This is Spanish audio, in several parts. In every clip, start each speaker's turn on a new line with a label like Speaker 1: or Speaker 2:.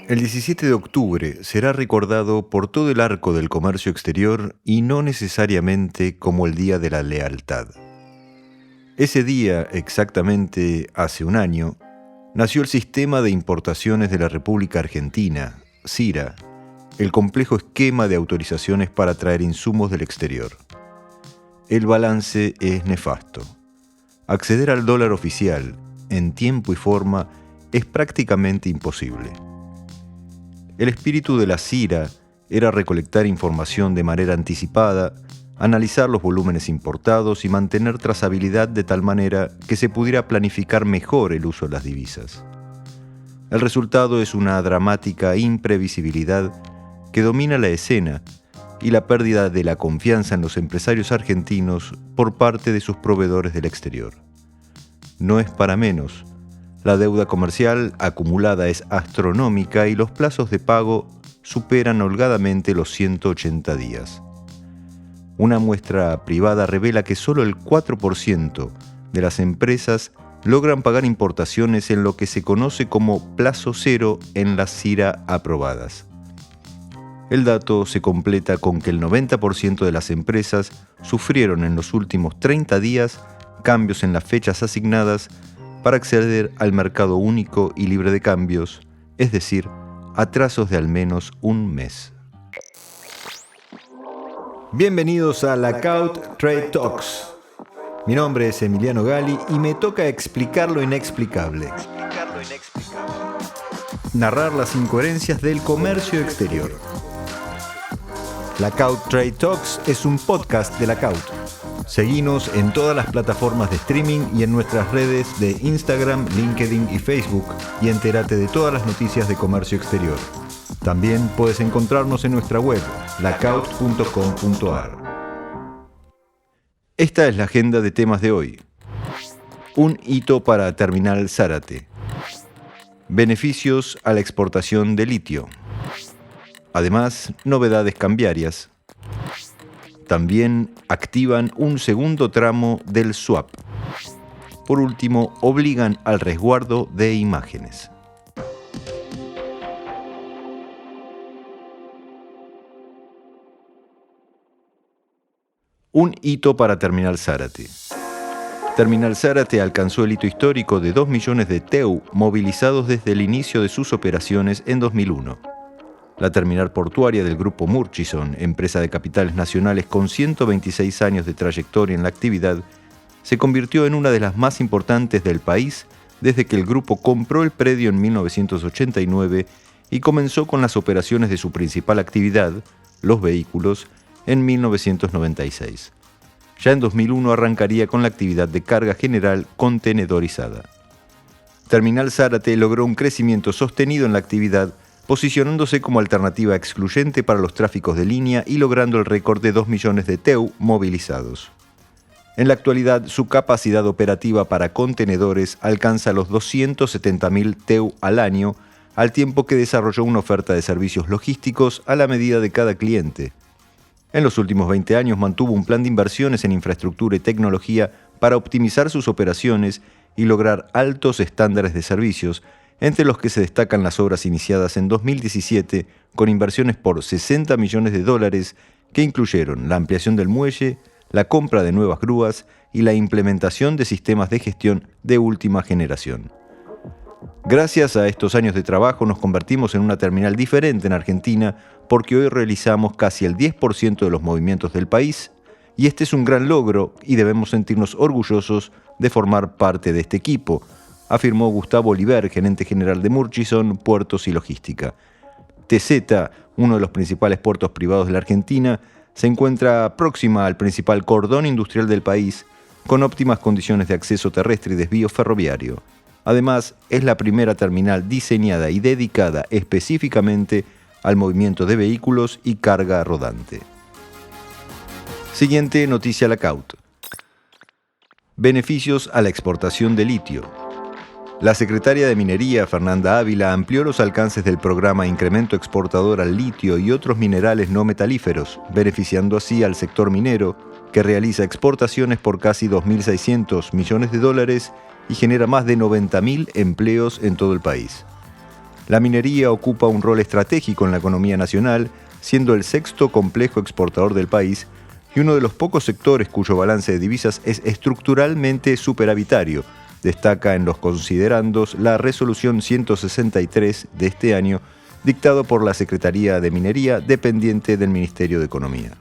Speaker 1: El 17 de octubre será recordado por todo el arco del comercio exterior y no necesariamente como el Día de la Lealtad. Ese día, exactamente hace un año, nació el Sistema de Importaciones de la República Argentina, SIRA, el complejo esquema de autorizaciones para traer insumos del exterior. El balance es nefasto. Acceder al dólar oficial, en tiempo y forma, es prácticamente imposible. El espíritu de la SIRA era recolectar información de manera anticipada, analizar los volúmenes importados y mantener trazabilidad de tal manera que se pudiera planificar mejor el uso de las divisas. El resultado es una dramática imprevisibilidad que domina la escena y la pérdida de la confianza en los empresarios argentinos por parte de sus proveedores del exterior. No es para menos. La deuda comercial acumulada es astronómica y los plazos de pago superan holgadamente los 180 días. Una muestra privada revela que solo el 4% de las empresas logran pagar importaciones en lo que se conoce como plazo cero en las SIRA aprobadas. El dato se completa con que el 90% de las empresas sufrieron en los últimos 30 días cambios en las fechas asignadas para acceder al mercado único y libre de cambios, es decir, atrasos de al menos un mes. Bienvenidos a Lockout Trade Talks. Mi nombre es Emiliano Gali y me toca explicar lo inexplicable. Narrar las incoherencias del comercio exterior. Lockout Trade Talks es un podcast de Lockout. Seguinos en todas las plataformas de streaming y en nuestras redes de Instagram, LinkedIn y Facebook y entérate de todas las noticias de comercio exterior. También puedes encontrarnos en nuestra web, lockout.com.ar. Esta es la agenda de temas de hoy. Un hito para Terminal Zárate. Beneficios a la exportación de litio. Además, novedades cambiarias. También activan un segundo tramo del swap. Por último, obligan al resguardo de imágenes. Un hito para Terminal Zárate. Terminal Zárate alcanzó el hito histórico de 2 millones de TEU movilizados desde el inicio de sus operaciones en 2001. La terminal portuaria del grupo Murchison, empresa de capitales nacionales con 126 años de trayectoria en la actividad, se convirtió en una de las más importantes del país desde que el grupo compró el predio en 1989 y comenzó con las operaciones de su principal actividad, los vehículos, en 1996. Ya en 2001 arrancaría con la actividad de carga general contenedorizada. Terminal Zárate logró un crecimiento sostenido en la actividad, posicionándose como alternativa excluyente para los tráficos de línea y logrando el récord de 2 millones de TEU movilizados. En la actualidad, su capacidad operativa para contenedores alcanza los 270.000 TEU al año, al tiempo que desarrolló una oferta de servicios logísticos a la medida de cada cliente. En los últimos 20 años mantuvo un plan de inversiones en infraestructura y tecnología para optimizar sus operaciones y lograr altos estándares de servicios, entre los que se destacan las obras iniciadas en 2017 con inversiones por $60 millones que incluyeron la ampliación del muelle, la compra de nuevas grúas y la implementación de sistemas de gestión de última generación. Gracias a estos años de trabajo nos convertimos en una terminal diferente en Argentina porque hoy realizamos casi el 10% de los movimientos del país y este es un gran logro y debemos sentirnos orgullosos de formar parte de este equipo, afirmó Gustavo Oliver, gerente general de Murchison, Puertos y Logística. TZ, uno de los principales puertos privados de la Argentina, se encuentra próxima al principal cordón industrial del país, con óptimas condiciones de acceso terrestre y desvío ferroviario. Además, es la primera terminal diseñada y dedicada específicamente al movimiento de vehículos y carga rodante. Siguiente noticia Lockout. Beneficios a la exportación de litio. La secretaria de Minería, Fernanda Ávila, amplió los alcances del programa Incremento Exportador al Litio y otros minerales no metalíferos, beneficiando así al sector minero, que realiza exportaciones por casi $2.600 millones y genera más de 90.000 empleos en todo el país. La minería ocupa un rol estratégico en la economía nacional, siendo el sexto complejo exportador del país y uno de los pocos sectores cuyo balance de divisas es estructuralmente superavitario. Destaca en los considerandos la Resolución 163 de este año, dictado por la Secretaría de Minería, dependiente del Ministerio de Economía.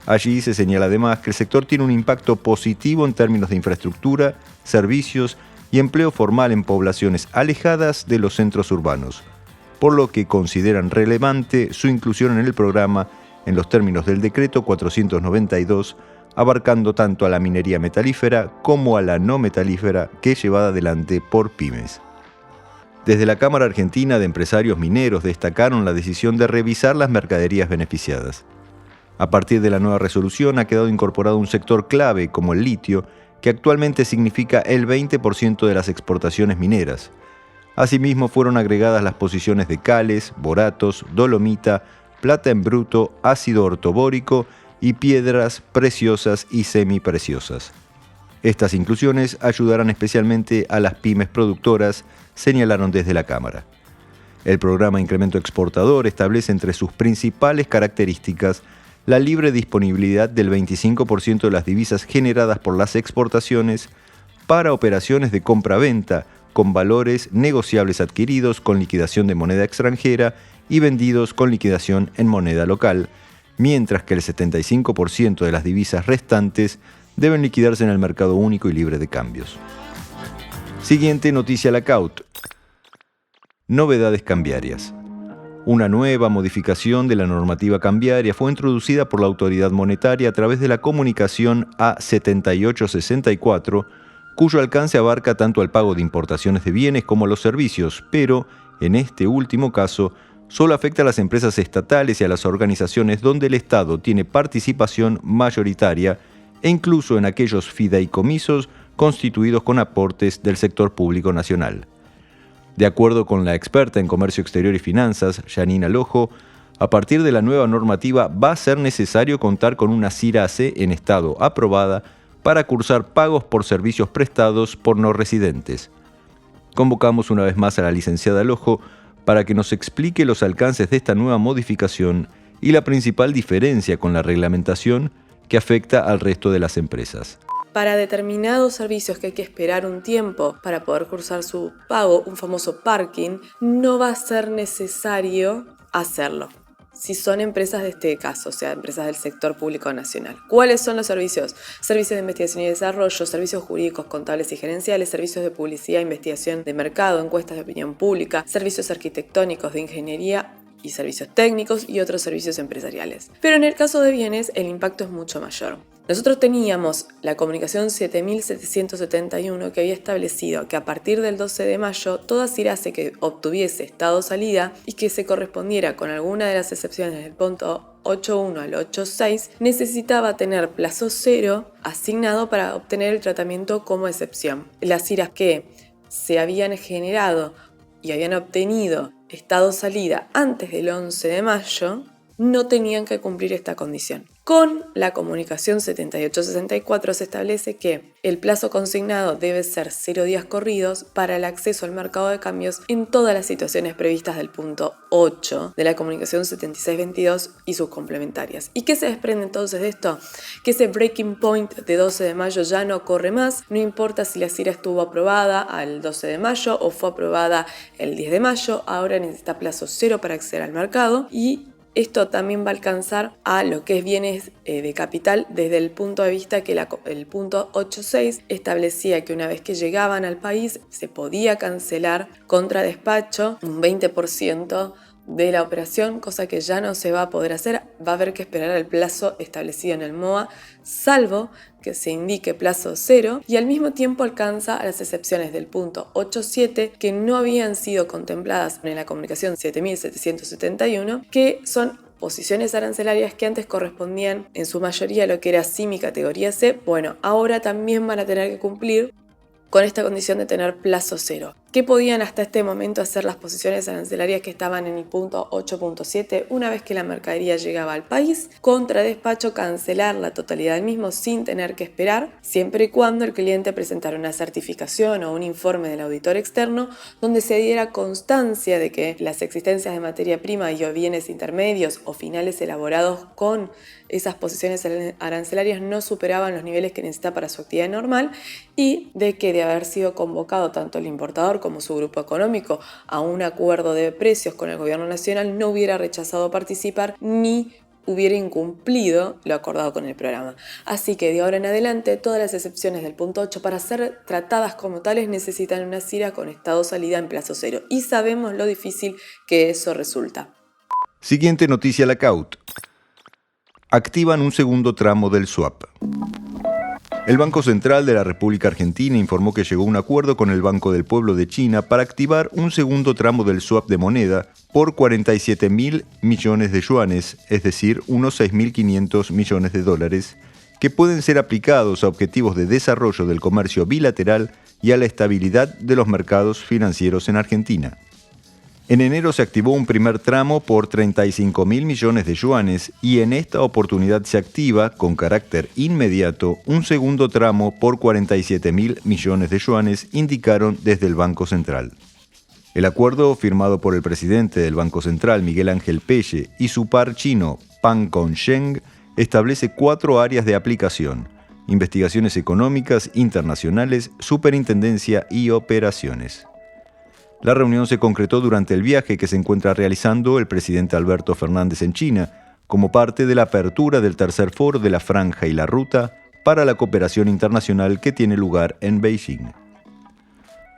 Speaker 1: Allí se señala además que el sector tiene un impacto positivo en términos de infraestructura, servicios y empleo formal en poblaciones alejadas de los centros urbanos, por lo que consideran relevante su inclusión en el programa en los términos del Decreto 492, abarcando tanto a la minería metalífera como a la no metalífera, que es llevada adelante por pymes. Desde la Cámara Argentina de Empresarios Mineros destacaron la decisión de revisar las mercaderías beneficiadas. A partir de la nueva resolución ha quedado incorporado un sector clave como el litio, que actualmente significa el 20% de las exportaciones mineras. Asimismo, fueron agregadas las posiciones de cales, boratos, dolomita, plata en bruto, ácido ortobórico y piedras preciosas y semipreciosas. Estas inclusiones ayudarán especialmente a las pymes productoras, señalaron desde la Cámara. El programa Incremento Exportador establece entre sus principales características la libre disponibilidad del 25% de las divisas generadas por las exportaciones para operaciones de compra-venta con valores negociables adquiridos con liquidación de moneda extranjera y vendidos con liquidación en moneda local, mientras que el 75% de las divisas restantes deben liquidarse en el mercado único y libre de cambios. Siguiente noticia Lacaut. Novedades cambiarias. Una nueva modificación de la normativa cambiaria fue introducida por la autoridad monetaria a través de la comunicación A7864, cuyo alcance abarca tanto el pago de importaciones de bienes como los servicios, pero, en este último caso, solo afecta a las empresas estatales y a las organizaciones donde el Estado tiene participación mayoritaria e incluso en aquellos fideicomisos constituidos con aportes del sector público nacional. De acuerdo con la experta en comercio exterior y finanzas, Janina Lojo, a partir de la nueva normativa va a ser necesario contar con una CIRASE en estado aprobada para cursar pagos por servicios prestados por no residentes. Convocamos una vez más a la licenciada Lojo para que nos explique los alcances de esta nueva modificación y la principal diferencia con la reglamentación que afecta al resto de las empresas.
Speaker 2: Para determinados servicios que hay que esperar un tiempo para poder cursar su pago, un famoso parking, no va a ser necesario hacerlo. Si son empresas de este caso, o sea, empresas del sector público nacional. ¿Cuáles son los servicios? Servicios de investigación y desarrollo, servicios jurídicos, contables y gerenciales, servicios de publicidad, investigación de mercado, encuestas de opinión pública, servicios arquitectónicos, de ingeniería y servicios técnicos y otros servicios empresariales. Pero en el caso de bienes, el impacto es mucho mayor. Nosotros teníamos la comunicación 7771 que había establecido que a partir del 12 de mayo toda CIRASE que obtuviese estado salida y que se correspondiera con alguna de las excepciones del punto 8.1 al 8.6 necesitaba tener plazo cero asignado para obtener el tratamiento como excepción. Las CIRAS que se habían generado y habían obtenido estado salida antes del 11 de mayo no tenían que cumplir esta condición. Con la comunicación 7864 se establece que el plazo consignado debe ser 0 días corridos para el acceso al mercado de cambios en todas las situaciones previstas del punto 8 de la comunicación 7622 y sus complementarias. ¿Y qué se desprende entonces de esto? Que ese breaking point de 12 de mayo ya no corre más, no importa si la CIRA estuvo aprobada al 12 de mayo o fue aprobada el 10 de mayo, ahora necesita plazo cero para acceder al mercado y esto también va a alcanzar a lo que es bienes de capital desde el punto de vista que el punto 8.6 establecía que una vez que llegaban al país se podía cancelar contra despacho un 20% de la operación, cosa que ya no se va a poder hacer. Va a haber que esperar el plazo establecido en el MOA, salvo que se indique plazo cero, y al mismo tiempo alcanza a las excepciones del punto 8.7 que no habían sido contempladas en la comunicación 7771, que son posiciones arancelarias que antes correspondían en su mayoría a lo que era CIMI categoría C. Bueno, ahora también van a tener que cumplir con esta condición de tener plazo cero. ¿Qué podían hasta este momento hacer las posiciones arancelarias que estaban en el punto 8.7 una vez que la mercadería llegaba al país? Contra despacho cancelar la totalidad del mismo sin tener que esperar, siempre y cuando el cliente presentara una certificación o un informe del auditor externo donde se diera constancia de que las existencias de materia prima y o bienes intermedios o finales elaborados con esas posiciones arancelarias no superaban los niveles que necesita para su actividad normal y de que de haber sido convocado tanto el importador como su grupo económico a un acuerdo de precios con el gobierno nacional no hubiera rechazado participar ni hubiera incumplido lo acordado con el programa. Así que de ahora en adelante todas las excepciones del punto 8 para ser tratadas como tales necesitan una CIRA con estado salida en plazo cero y sabemos lo difícil que eso resulta.
Speaker 1: Siguiente noticia Lacaut. Activan un segundo tramo del swap. El Banco Central de la República Argentina informó que llegó a un acuerdo con el Banco del Pueblo de China para activar un segundo tramo del swap de moneda por 47.000 millones de yuanes, es decir, unos 6.500 millones de dólares, que pueden ser aplicados a objetivos de desarrollo del comercio bilateral y a la estabilidad de los mercados financieros en Argentina. En enero se activó un primer tramo por 35.000 millones de yuanes y en esta oportunidad se activa, con carácter inmediato, un segundo tramo por 47.000 millones de yuanes, indicaron desde el Banco Central. El acuerdo, firmado por el presidente del Banco Central, Miguel Ángel Pelle, y su par chino, Pan Congsheng, establece 4 áreas de aplicación: investigaciones económicas, internacionales, superintendencia y operaciones. La reunión se concretó durante el viaje que se encuentra realizando el presidente Alberto Fernández en China, como parte de la apertura del tercer foro de la Franja y la Ruta para la cooperación internacional que tiene lugar en Beijing.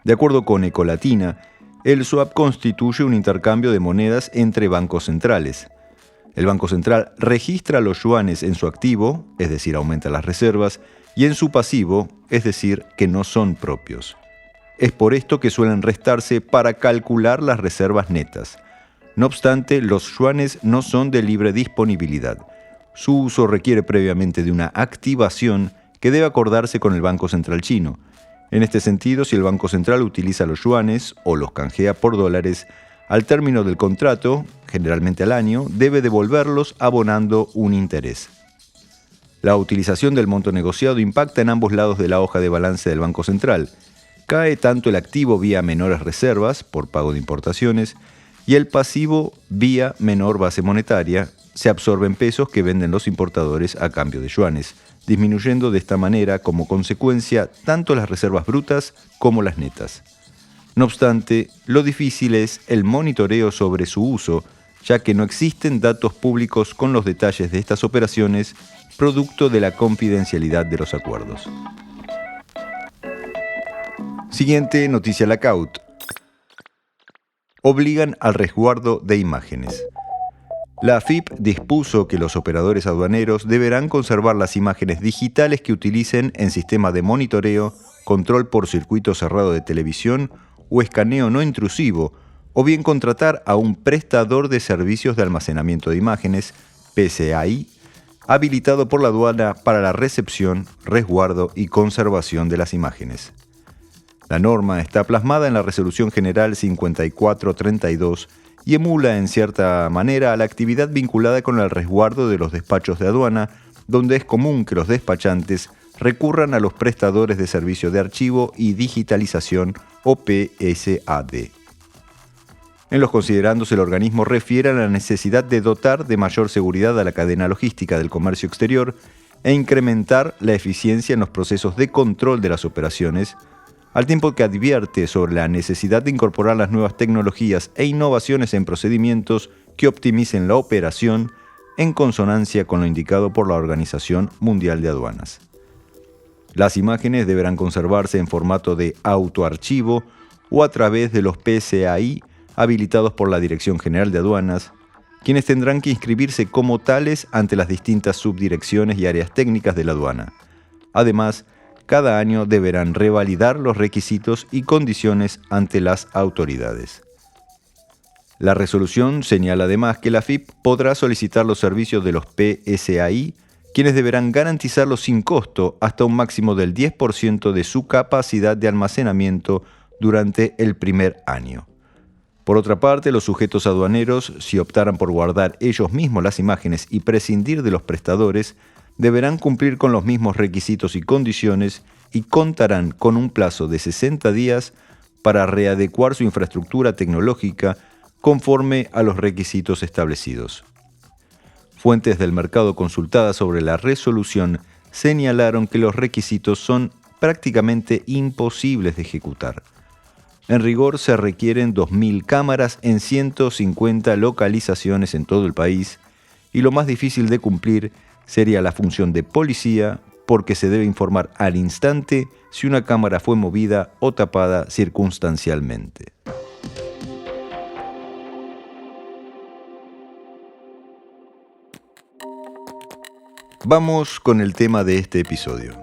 Speaker 1: De acuerdo con Ecolatina, el swap constituye un intercambio de monedas entre bancos centrales. El Banco Central registra los yuanes en su activo, es decir, aumenta las reservas, y en su pasivo, es decir, que no son propios. Es por esto que suelen restarse para calcular las reservas netas. No obstante, los yuanes no son de libre disponibilidad. Su uso requiere previamente de una activación que debe acordarse con el Banco Central chino. En este sentido, si el Banco Central utiliza los yuanes o los canjea por dólares, al término del contrato, generalmente al año, debe devolverlos abonando un interés. La utilización del monto negociado impacta en ambos lados de la hoja de balance del Banco Central. Cae tanto el activo vía menores reservas, por pago de importaciones, y el pasivo vía menor base monetaria, se absorben pesos que venden los importadores a cambio de yuanes, disminuyendo de esta manera como consecuencia tanto las reservas brutas como las netas. No obstante, lo difícil es el monitoreo sobre su uso, ya que no existen datos públicos con los detalles de estas operaciones, producto de la confidencialidad de los acuerdos. Siguiente noticia Lacaut. Obligan al resguardo de imágenes. La AFIP dispuso que los operadores aduaneros deberán conservar las imágenes digitales que utilicen en sistema de monitoreo, control por circuito cerrado de televisión o escaneo no intrusivo, o bien contratar a un prestador de servicios de almacenamiento de imágenes, PCAI, habilitado por la aduana para la recepción, resguardo y conservación de las imágenes. La norma está plasmada en la Resolución General 5432 y emula en cierta manera a la actividad vinculada con el resguardo de los despachos de aduana, donde es común que los despachantes recurran a los prestadores de servicio de archivo y digitalización o PSAD. En los considerandos, el organismo refiere a la necesidad de dotar de mayor seguridad a la cadena logística del comercio exterior e incrementar la eficiencia en los procesos de control de las operaciones, al tiempo que advierte sobre la necesidad de incorporar las nuevas tecnologías e innovaciones en procedimientos que optimicen la operación en consonancia con lo indicado por la Organización Mundial de Aduanas. Las imágenes deberán conservarse en formato de autoarchivo o a través de los PCAI habilitados por la Dirección General de Aduanas, quienes tendrán que inscribirse como tales ante las distintas subdirecciones y áreas técnicas de la aduana. Además, cada año deberán revalidar los requisitos y condiciones ante las autoridades. La resolución señala además que la AFIP podrá solicitar los servicios de los PSAI, quienes deberán garantizarlos sin costo hasta un máximo del 10% de su capacidad de almacenamiento durante el primer año. Por otra parte, los sujetos aduaneros, si optaran por guardar ellos mismos las imágenes y prescindir de los prestadores, deberán cumplir con los mismos requisitos y condiciones y contarán con un plazo de 60 días para readecuar su infraestructura tecnológica conforme a los requisitos establecidos. Fuentes del mercado consultadas sobre la resolución señalaron que los requisitos son prácticamente imposibles de ejecutar. En rigor, se requieren 2.000 cámaras en 150 localizaciones en todo el país, y lo más difícil de cumplir sería la función de policía, porque se debe informar al instante si una cámara fue movida o tapada circunstancialmente. Vamos con el tema de este episodio.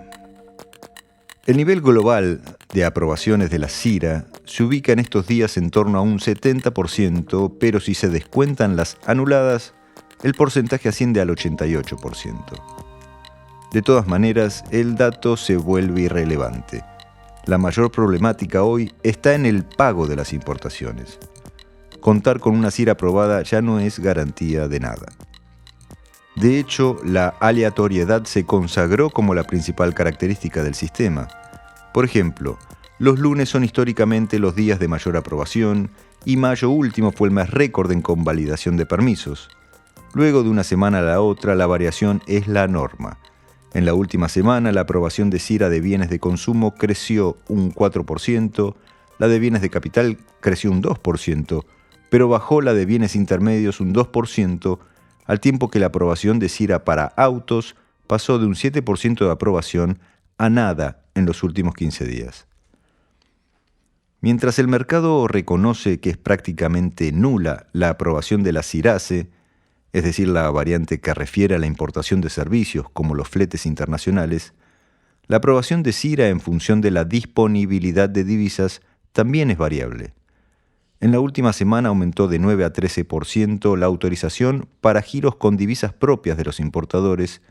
Speaker 1: El nivel global de aprobaciones de la CIRA se ubica en estos días en torno a un 70%, pero si se descuentan las anuladas, el porcentaje asciende al 88%. De todas maneras, el dato se vuelve irrelevante. La mayor problemática hoy está en el pago de las importaciones. Contar con una CIRA aprobada ya no es garantía de nada. De hecho, la aleatoriedad se consagró como la principal característica del sistema. Por ejemplo, los lunes son históricamente los días de mayor aprobación y mayo último fue el mes récord en convalidación de permisos. Luego de una semana a la otra, la variación es la norma. En la última semana, la aprobación de CIRA de bienes de consumo creció un 4%, la de bienes de capital creció un 2%, pero bajó la de bienes intermedios un 2%, al tiempo que la aprobación de CIRA para autos pasó de un 7% de aprobación a nada en los últimos 15 días. Mientras el mercado reconoce que es prácticamente nula la aprobación de la CIRASE, es decir, la variante que refiere a la importación de servicios como los fletes internacionales, la aprobación de CIRA en función de la disponibilidad de divisas también es variable. En la última semana aumentó de 9 a 13% la autorización para giros con divisas propias de los importadores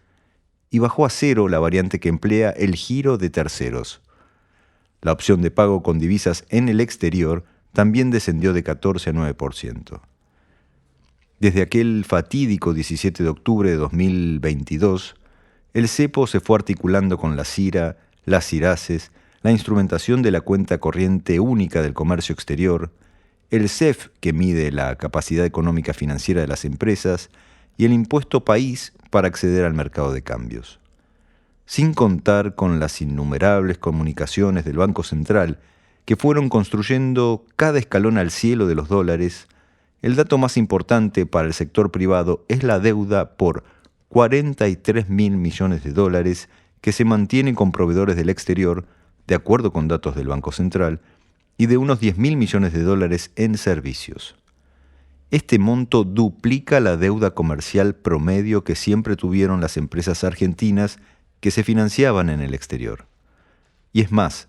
Speaker 1: y bajó a cero la variante que emplea el giro de terceros. La opción de pago con divisas en el exterior también descendió de 14 a 9%. Desde aquel fatídico 17 de octubre de 2022, el cepo se fue articulando con la CIRA, las CIRASES, la instrumentación de la cuenta corriente única del comercio exterior, el CEF, que mide la capacidad económica financiera de las empresas, y el impuesto país para acceder al mercado de cambios. Sin contar con las innumerables comunicaciones del Banco Central, que fueron construyendo cada escalón al cielo de los dólares, el dato más importante para el sector privado es la deuda por 43.000 millones de dólares que se mantiene con proveedores del exterior, de acuerdo con datos del Banco Central, y de unos 10.000 millones de dólares en servicios. Este monto duplica la deuda comercial promedio que siempre tuvieron las empresas argentinas que se financiaban en el exterior. Y es más,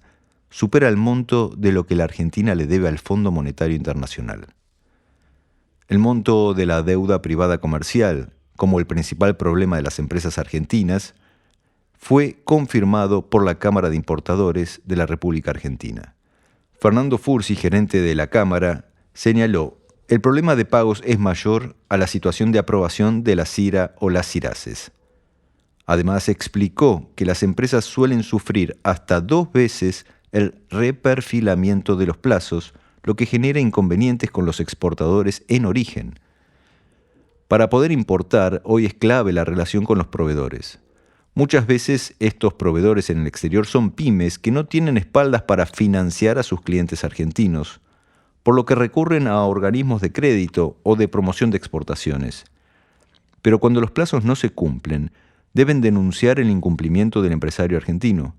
Speaker 1: supera el monto de lo que la Argentina le debe al Fondo Monetario Internacional. El monto de la deuda privada comercial, como el principal problema de las empresas argentinas, fue confirmado por la Cámara de Importadores de la República Argentina. Fernando Fursi, gerente de la Cámara, señaló: el problema de pagos es mayor a la situación de aprobación de la CIRA o las CIRASES. Además, explicó que las empresas suelen sufrir hasta 2 veces el reperfilamiento de los plazos, lo que genera inconvenientes con los exportadores en origen. Para poder importar, hoy es clave la relación con los proveedores. Muchas veces estos proveedores en el exterior son pymes que no tienen espaldas para financiar a sus clientes argentinos, por lo que recurren a organismos de crédito o de promoción de exportaciones. Pero cuando los plazos no se cumplen, deben denunciar el incumplimiento del empresario argentino,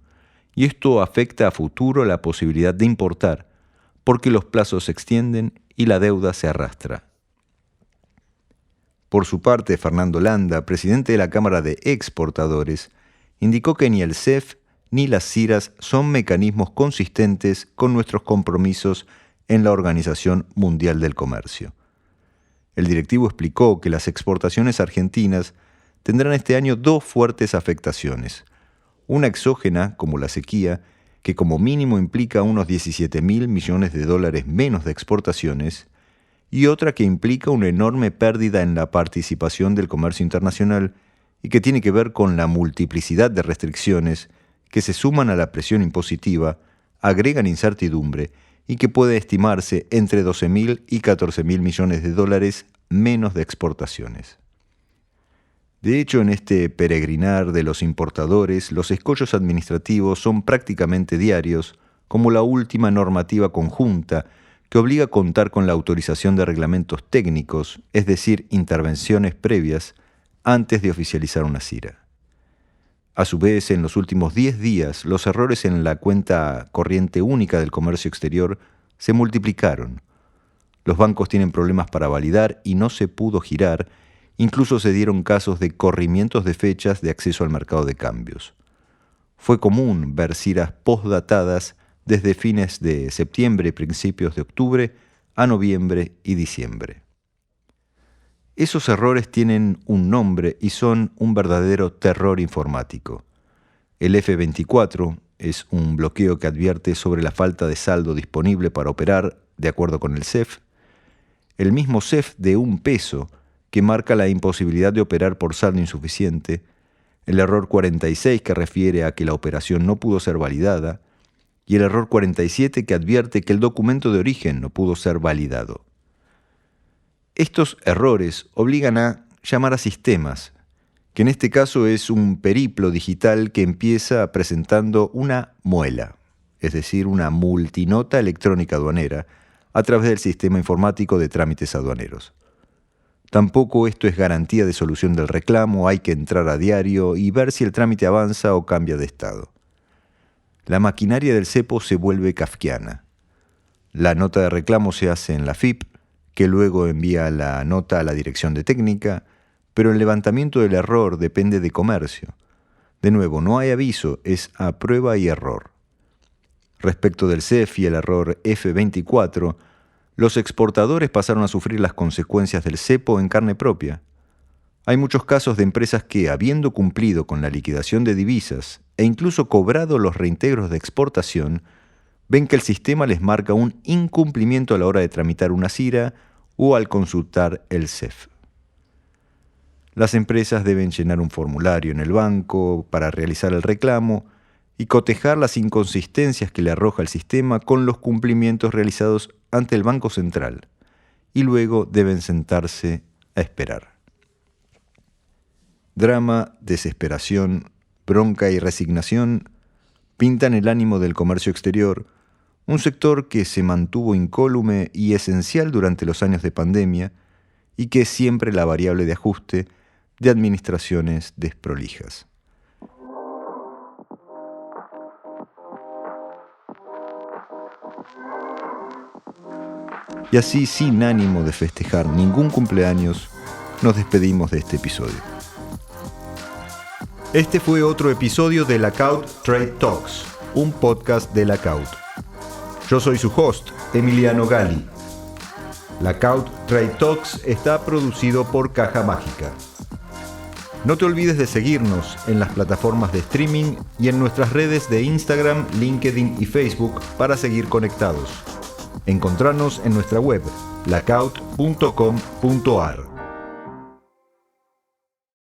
Speaker 1: y esto afecta a futuro la posibilidad de importar, porque los plazos se extienden y la deuda se arrastra. Por su parte, Fernando Landa, presidente de la Cámara de Exportadores, indicó que ni el CEF ni las CIRAS son mecanismos consistentes con nuestros compromisos en la Organización Mundial del Comercio. El directivo explicó que las exportaciones argentinas tendrán este año 2 fuertes afectaciones: una exógena, como la sequía, que como mínimo implica unos 17.000 millones de dólares menos de exportaciones, y otra que implica una enorme pérdida en la participación del comercio internacional y que tiene que ver con la multiplicidad de restricciones que se suman a la presión impositiva, agregan incertidumbre y que puede estimarse entre 12.000 y 14.000 millones de dólares menos de exportaciones. De hecho, en este peregrinar de los importadores, los escollos administrativos son prácticamente diarios, como la última normativa conjunta que obliga a contar con la autorización de reglamentos técnicos, es decir, intervenciones previas, antes de oficializar una CIRA. A su vez, en los últimos 10 días, los errores en la cuenta corriente única del comercio exterior se multiplicaron. Los bancos tienen problemas para validar y no se pudo girar. Incluso se dieron casos de corrimientos de fechas de acceso al mercado de cambios. Fue común ver CIRAs postdatadas desde fines de septiembre y principios de octubre a noviembre y diciembre. Esos errores tienen un nombre y son un verdadero terror informático. El F24 es un bloqueo que advierte sobre la falta de saldo disponible para operar de acuerdo con el CEF. El mismo CEF de $1 que marca la imposibilidad de operar por saldo insuficiente, el error 46 que refiere a que la operación no pudo ser validada, y el error 47 que advierte que el documento de origen no pudo ser validado. Estos errores obligan a llamar a sistemas, que en este caso es un periplo digital que empieza presentando una muela, es decir, una multinota electrónica aduanera, a través del sistema informático de trámites aduaneros. Tampoco esto es garantía de solución del reclamo, hay que entrar a diario y ver si el trámite avanza o cambia de estado. La maquinaria del cepo se vuelve kafkiana. La nota de reclamo se hace en la FIP, que luego envía la nota a la dirección de técnica, pero el levantamiento del error depende de comercio. De nuevo, no hay aviso, es a prueba y error. Respecto del CEF y el error F24, los exportadores pasaron a sufrir las consecuencias del cepo en carne propia. Hay muchos casos de empresas que, habiendo cumplido con la liquidación de divisas e incluso cobrado los reintegros de exportación, ven que el sistema les marca un incumplimiento a la hora de tramitar una CIRA o al consultar el CEF. Las empresas deben llenar un formulario en el banco para realizar el reclamo y cotejar las inconsistencias que le arroja el sistema con los cumplimientos realizados ante el Banco Central, y luego deben sentarse a esperar. Drama, desesperación, bronca y resignación pintan el ánimo del comercio exterior, un sector que se mantuvo incólume y esencial durante los años de pandemia y que es siempre la variable de ajuste de administraciones desprolijas. Y así, sin ánimo de festejar ningún cumpleaños, nos despedimos de este episodio. Este fue otro episodio de Lackout Trade Talks, un podcast de Lackout. Yo soy su host, Emiliano Gali. Lackout Trade Talks está producido por Caja Mágica. No te olvides de seguirnos en las plataformas de streaming y en nuestras redes de Instagram, LinkedIn y Facebook para seguir conectados. Encontranos en nuestra web, lackout.com.ar.